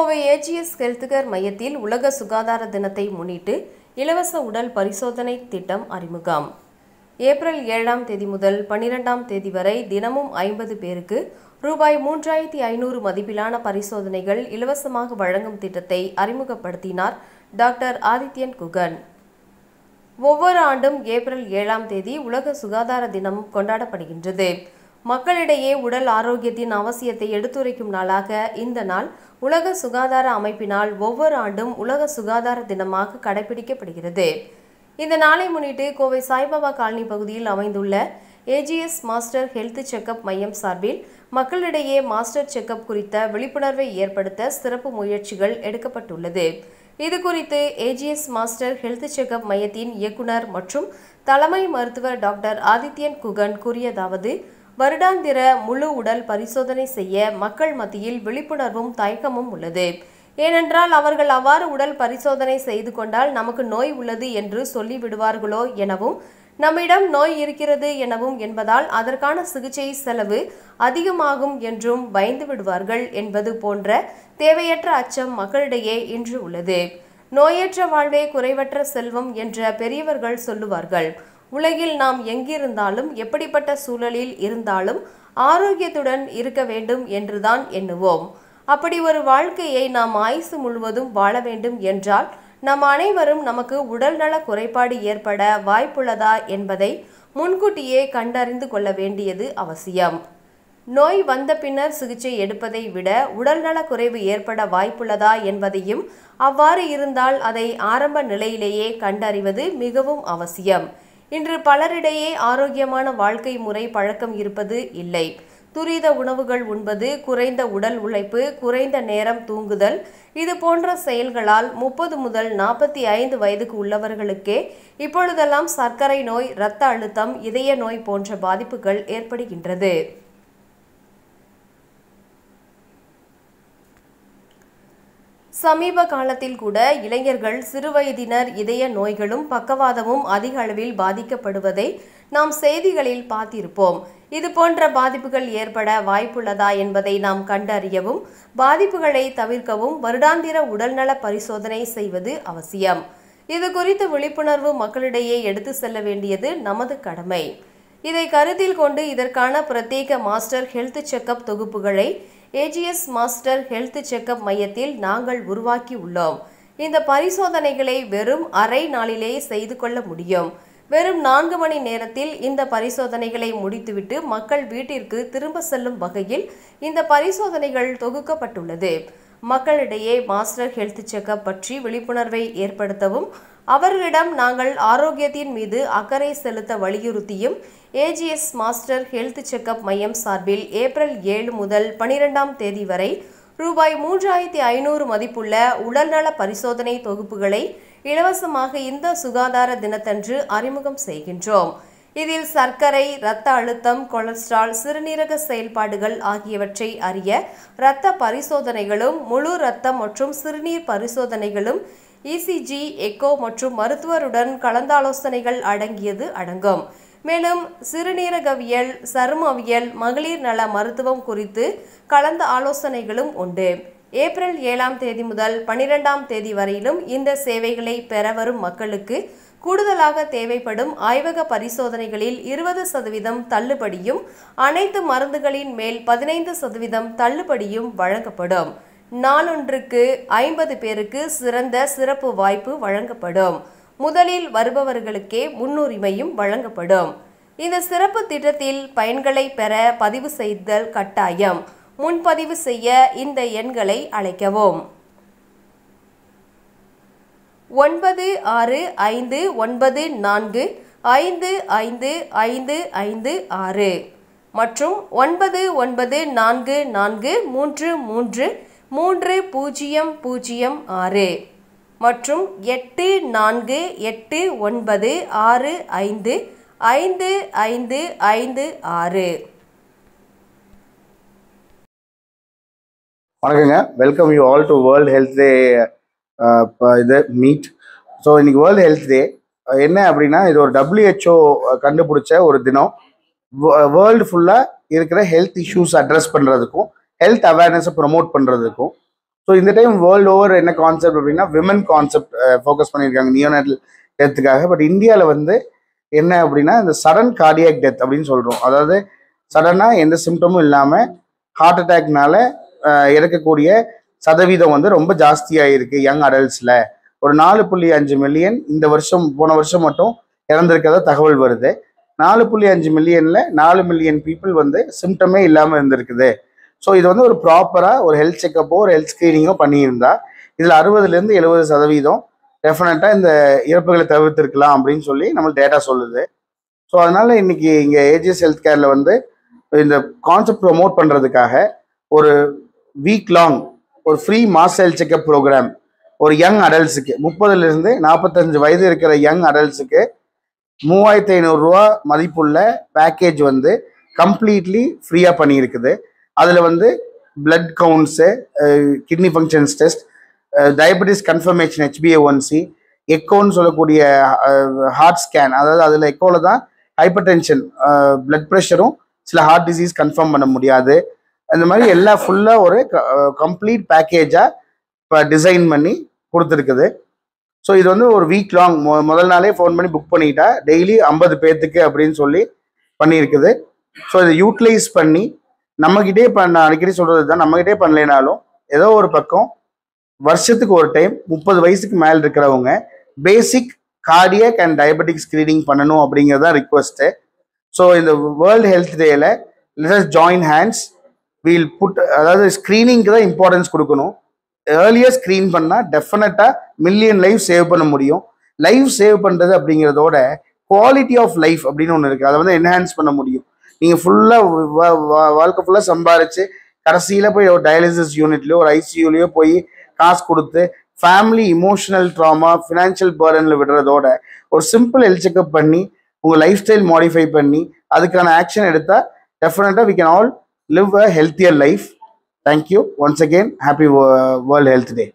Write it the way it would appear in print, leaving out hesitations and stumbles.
Kovai AGS health care மையத்தில் உலக சுகாதார தினத்தை முன்னிட்டு இலவச உடல் பரிசோதனை திட்டம் அறிமுகம். ஏப்ரல் 7ஆம் தேதி முதல் 12ஆம் தேதி வரை தினமும் 50 பேருக்கு ரூபாய் 3500 மதிப்பிலான பரிசோதனைகள் இலவசமாக வழங்கும் திட்டத்தை அறிமுகப்படுத்தினார் டாக்டர் ஆதித்யன் குகன். ஒவ்வொரு ஆண்டும் ஏப்ரல் 7ஆம் தேதி உலக சுகாதார தினம் கொண்டாடப்படுகின்றது. மக்களிடையே உடல் ஆரோக்கியத்தின் அவசியத்தை எடுத்துரைக்கும் நாளாக இந்த நாள் உலக சுகாதார அமைப்பினால் ஒவ்வொரு ஆண்டும் உலக சுகாதார தினமாக கடைபிடிக்கப்படுகிறது. இந்த நாளை முன்னிட்டு கோவை சாய்பாபா காலனி பகுதியில் அமைந்துள்ள ஏஜிஎஸ் மாஸ்டர் ஹெல்த் செக்அப் மையம் சார்பில் மக்களிடையே மாஸ்டர் செக்அப் குறித்த விழிப்புணர்வை ஏற்படுத்த சிறப்பு முயற்சிகள் எடுக்கப்பட்டுள்ளது. இது குறித்து ஏஜிஎஸ் மாஸ்டர் ஹெல்த் செக்அப் மையத்தின் இயக்குனர் மற்றும் தலைமை மருத்துவர் டாக்டர் ஆதித்யன் குகன் கூறியதாவது: வருடாந்திர முழு உடல் பரிசோதனை செய்ய மக்கள் மத்தியில் விழிப்புணர்வும் தயக்கமும் உள்ளது. ஏனென்றால் அவர்கள் அவ்வாறு உடல் பரிசோதனை செய்து கொண்டால் நமக்கு நோய் உள்ளது என்று சொல்லிவிடுவார்களோ எனவும், நம்மிடம் நோய் இருக்கிறது எனவும் என்பதால் அதற்கான சிகிச்சை செலவு அதிகமாகும் என்றும் பயந்து விடுவார்கள் என்பது போன்ற தேவையற்ற அச்சம் மக்களிடையே இன்று உள்ளது. நோயற்ற வாழ்வே குறைவற்ற செல்வம் என்ற பெரியவர்கள் சொல்லுவார்கள். உலகில் நாம் எங்கிருந்தாலும் எப்படிப்பட்ட சூழலில் இருந்தாலும் ஆரோக்கியத்துடன் இருக்க வேண்டும் என்றுதான் எண்ணுவோம். அப்படி ஒரு வாழ்க்கையை நாம் ஆயுசு முழுவதும் வாழ வேண்டும் என்றால் நம் அனைவரும் நமக்கு உடல்நல குறைபாடு ஏற்பட வாய்ப்புள்ளதா என்பதை முன்கூட்டியே கண்டறிந்து கொள்ள வேண்டியது அவசியம். நோய் வந்த பின்னர் சிகிச்சை எடுப்பதை விட உடல்நல குறைவு ஏற்பட வாய்ப்புள்ளதா என்பதையும், அவ்வாறு இருந்தால் அதை ஆரம்ப நிலையிலேயே கண்டறிவது மிகவும் அவசியம். இன்று பலரிடையே ஆரோக்கியமான வாழ்க்கை முறை பழக்கம் இருப்பது இல்லை. துரித உணவுகள் உண்பது, குறைந்த உடல் உழைப்பு, குறைந்த நேரம் தூங்குதல், இது போன்ற செயல்களால் 30 முதல் 45 வயதுக்கு உள்ளவர்களுக்கே இப்பொழுதெல்லாம் சர்க்கரை நோய், இரத்த அழுத்தம், இதய நோய் போன்ற பாதிப்புகள் ஏற்படுகின்றது. சமீப காலத்தில் கூட இளைஞர்கள், சிறுவயதினர் இதய நோய்களும் பக்கவாதமும் அதிக அளவில் பாதிக்கப்படுவதை நாம் செய்திகளில் பார்த்திருப்போம். இது போன்ற பாதிப்புகள் ஏற்பட வாய்ப்புள்ளதா என்பதை நாம் கண்டறியவும், பாதிப்புகளை தவிர்க்கவும் வருடாந்திர உடல்நல பரிசோதனை செய்வது அவசியம். இது குறித்து விழிப்புணர்வு மக்களிடையே எடுத்து செல்ல வேண்டியது நமது கடமை. இதை கருத்தில் கொண்டு இதற்கான பிரத்யேக மாஸ்டர் ஹெல்த் செக்அப் தொகுப்புகளை ஏஜிஎஸ் மாஸ்டர் ஹெல்த் செக்அப் மையத்தில் நாங்கள் உருவாக்கி உள்ளோம். இந்த பரிசோதனைகளை வெறும் அரை நாளிலே செய்து கொள்ள முடியும். வெறும் 4 மணி நேரத்தில் இந்த பரிசோதனைகளை முடித்துவிட்டு மக்கள் வீட்டிற்கு திரும்ப செல்லும் வகையில் இந்த பரிசோதனைகள் தொகுக்கப்பட்டுள்ளது. மக்களிடையே மாஸ்டர் ஹெல்த் செக்அப் பற்றி விழிப்புணர்வை ஏற்படுத்தவும், அவர்களிடம் நாங்கள் ஆரோக்கியத்தின் மீது அக்கறை செலுத்த வலியுறுத்தியும் ஏஜிஎஸ் மாஸ்டர் ஹெல்த் செக்அப் மையம் சார்பில் ஏப்ரல் 7 முதல் 12ஆம் தேதி வரை ரூபாய் 3500 மதிப்புள்ள உடல்நல பரிசோதனை தொகுப்புகளை இலவசமாக இந்த சுகாதார தினத்தன்று அறிமுகம் செய்கின்றோம். இதில் சர்க்கரை, இரத்த அழுத்தம், கொலஸ்ட்ரால், சிறுநீரக செயல்பாடுகள் ஆகியவற்றை அறிய இரத்த பரிசோதனைகளும், முழு இரத்தம் மற்றும் சிறுநீர் பரிசோதனைகளும், இசிஜி, எக்கோ மற்றும் மருத்துவருடன் கலந்தாலோசனைகள் அடங்கியது அடங்கும். மேலும் சிறுநீரகவியல், சருமவியல், மகளிர் நல மருத்துவம் குறித்து கலந்த ஆலோசனைகளும் உண்டு. ஏப்ரல் 7ஆம் தேதி முதல் 12ஆம் தேதி வரையிலும் இந்த சேவைகளை பெற வரும் மக்களுக்கு கூடுதலாக தேவைப்படும் ஆய்வக பரிசோதனைகளில் 20% தள்ளுபடியும், அனைத்து மருந்துகளின் மேல் 15% தள்ளுபடியும் வழங்கப்படும். நாளொன்றுக்கு 50 பேருக்கு சிறந்த சிறப்பு வாய்ப்பு வழங்கப்படும். முதலில் வருபவர்களுக்கே முன்னுரிமையும் வழங்கப்படும். இந்த சிறப்பு திட்டத்தில் பயன்களை பெற பதிவு செய்தல் கட்டாயம். முன்பதிவு செய்ய இந்த எண்களை அழைக்கவும்: 9655455556 மற்றும் 9944333006 மற்றும் 8489655556. வணக்கங்க, welcome you all to world health டே இது மீட். ஸோ இன்னைக்கு வேர்ல்டு ஹெல்த் டே என்ன அப்படின்னா, இது ஒரு WHO கண்டுபிடிச்ச ஒரு தினம். வேர்ல்டு ஃபுல்லாக இருக்கிற ஹெல்த் இஷ்யூஸ் அட்ரஸ் பண்ணுறதுக்கும், ஹெல்த் அவேர்னஸை ப்ரொமோட் பண்ணுறதுக்கும் ஸோ இந்த டைம் வேர்ல்டு ஓவர் என்ன கான்செப்ட் அப்படின்னா விமன் கான்செப்ட் ஃபோக்கஸ் பண்ணியிருக்காங்க நியோனேட்டல் டெத்துக்காக. பட் இந்தியாவில் வந்து என்ன அப்படின்னா இந்த சடன் கார்டியாக் டெத் அப்படின்னு சொல்கிறோம். அதாவது சடனாக எந்த சிம்டமும் இல்லாமல் ஹார்ட் அட்டாக்னால இறக்கக்கூடிய சதவீதம் வந்து ரொம்ப ஜாஸ்தியாக இருக்குது யங் அடல்ட்ஸில். ஒரு 4.5 மில்லியன் இந்த வருஷம் போன வருஷம் மட்டும் இறந்திருக்கிறதா தகவல் வருது. 4.5 மில்லியனில் 4 மில்லியன் பீப்புள் வந்து சிம்டமே இல்லாமல் இருந்திருக்குது. ஸோ இது வந்து ஒரு ப்ராப்பராக ஒரு ஹெல்த் செக்கப்போ ஒரு ஹெல்த் ஸ்க்ரீனிங்கோ பண்ணியிருந்தா இதில் 60% 70% டெஃபினட்டாக இந்த இறப்புகளை தவிர்த்திருக்கலாம் அப்படின்னு சொல்லி நம்ம டேட்டா சொல்லுது. ஸோ அதனால இன்னைக்கு இங்கே ஏஜிஎஸ் ஹெல்த் கேரில் வந்து இந்த கான்செப்ட் ப்ரொமோட் பண்ணுறதுக்காக ஒரு வீக் லாங் ஒரு free mass health checkup program ஒரு யங் அடல்ட்ஸுக்கு 30 to 45 வயது இருக்கிற யங் அடல்ட்ஸுக்கு 3500 ரூபா மதிப்புள்ள பேக்கேஜ் வந்து கம்ப்ளீட்லி ஃப்ரீயாக பண்ணியிருக்குது. அதில் வந்து blood counts, kidney functions test, diabetes confirmation HbA1c, எக்கோன்னு சொல்லக்கூடிய ஹார்ட் ஸ்கேன், அதாவது அதில் எக்கோவில் தான் ஹைப்பர் டென்ஷன் பிளட் ப்ரெஷரும் சில ஹார்ட் டிசீஸ் கன்ஃபார்ம் பண்ண முடியாது. அந்த மாதிரி எல்லா ஃபுல்லாக ஒரு கம்ப்ளீட் பேக்கேஜாக இப்போ டிசைன் பண்ணி கொடுத்துருக்குது. ஸோ இது வந்து ஒரு வீக் லாங் முதல் நாளே ஃபோன் பண்ணி புக் பண்ணிட்டா டெய்லி 50 பேர்த்துக்கு அப்படின்னு சொல்லி பண்ணியிருக்குது. ஸோ இதை யூட்டிலைஸ் பண்ணி நம்மக்கிட்டே நான் அடிக்கடி சொல்கிறது தான், நம்மக்கிட்டே பண்ணலைனாலும் ஏதோ ஒரு பக்கம் வருஷத்துக்கு ஒரு டைம் 30 வயசுக்கு மேலே இருக்கிறவங்க basic cardiac and diabetic screening பண்ணணும் அப்படிங்கிறது தான் ரிக்வஸ்ட்டு. ஸோ இந்த வேர்ல்டு ஹெல்த் டேயில் let us join hands, we'll put, அதாவது ஸ்க்ரீனிங்க்கு தான் இம்பார்ட்டன்ஸ் கொடுக்கணும். ஏர்லியாக ஸ்க்ரீன் பண்ணால் டெஃபினட்டாக மில்லியன் லைஃப் சேவ் பண்ண முடியும். லைஃப் சேவ் பண்ணுறது அப்படிங்கிறதோட குவாலிட்டி ஆஃப் லைஃப் அப்படின்னு ஒன்று இருக்குது, அதை வந்து என்ஹான்ஸ் பண்ண முடியும். நீங்கள் ஃபுல்லாக வாழ்க்கை ஃபுல்லாக சம்பாரிச்சு கடைசியில் போய் ஒரு டயாலிசிஸ் யூனிட்லையோ ஒரு ஐசியூலையோ போய் காசு கொடுத்து ஃபேமிலி இமோஷனல் ட்ராமா ஃபினான்ஷியல் பர்டனில் விடுறதோட ஒரு சிம்பிள் ஹெல்த் செக்அப் பண்ணி உங்கள் லைஃப் ஸ்டைல் மாடிஃபை பண்ணி அதுக்கான ஆக்ஷன் எடுத்தால் டெஃபினட்டாக we can all live a healthier life. Thank you once again. Happy World Health Day.